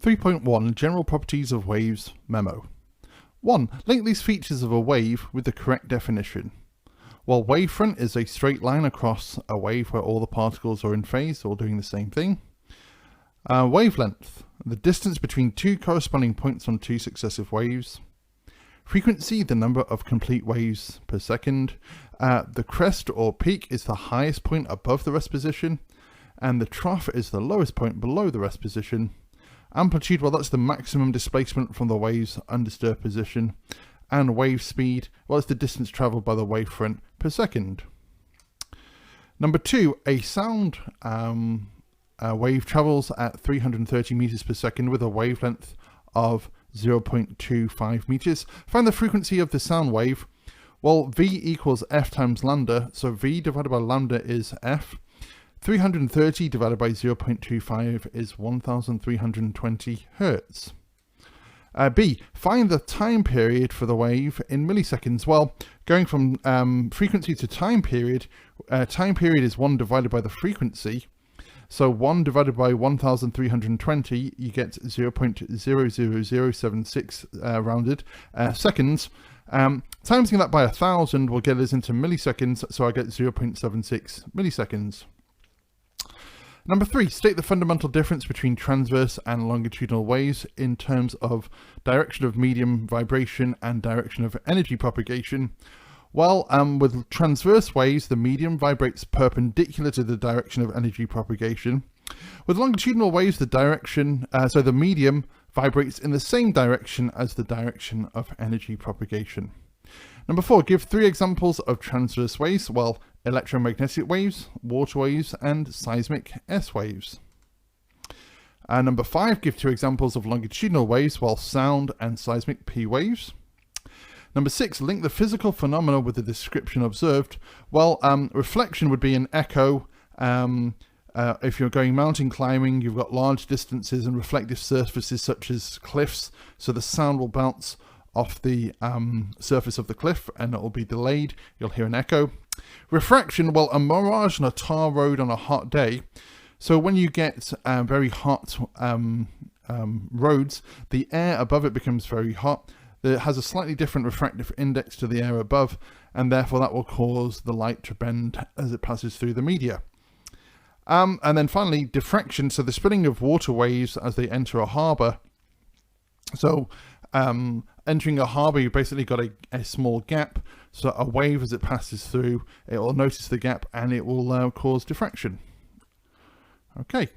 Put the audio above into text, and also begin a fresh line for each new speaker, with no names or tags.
3.1 General Properties of Waves Memo. 1. Link these features of a wave with the correct definition. While wavefront is a straight line across a wave where all the particles are in phase, all doing the same thing. Wavelength, the distance between two corresponding points on two successive waves. Frequency, the number of complete waves per second. The crest or peak is the highest point above the rest position, and the trough is the lowest point below the rest position. Amplitude, well, that's the maximum displacement from the wave's undisturbed position. And wave speed, well, it's the distance travelled by the wavefront per second. Number 2, a sound wave travels at 330 meters per second with a wavelength of 0.25 meters. Find the frequency of the sound wave. Well, V equals F times lambda, so V divided by lambda is F. 330 divided by 0.25 is 1320 hertz. B, find the time period for the wave in milliseconds. Well, going from frequency to time period is 1 divided by the frequency. So 1 divided by 1320, you get 0.00076 rounded seconds. Timesing that by 1,000 will get us into milliseconds, so I get 0.76 milliseconds. Number 3, state the fundamental difference between transverse and longitudinal waves in terms of direction of medium vibration and direction of energy propagation. Well, with transverse waves, the medium vibrates perpendicular to the direction of energy propagation. With longitudinal waves, the medium vibrates in the same direction as the direction of energy propagation. Number 4, give 3 examples of transverse waves. Well, electromagnetic waves, water waves, and seismic S waves. Number 5, give 2 examples of longitudinal waves, well, sound and seismic P waves. Number 6, link the physical phenomena with the description observed. Well, reflection would be an echo. If you're going mountain climbing, you've got large distances and reflective surfaces such as cliffs, so the sound will bounce off the surface of the cliff and it will be delayed. You'll hear an echo. Refraction, well, a mirage on a tar road on a hot day. So when you get very hot roads, the air above it becomes very hot. It has a slightly different refractive index to the air above, and therefore that will cause the light to bend as it passes through the media. And then finally, diffraction, so the spinning of water waves as they enter a harbour. So entering a harbour, you've basically got a small gap, so a wave as it passes through, it will notice the gap and it will cause diffraction. Okay.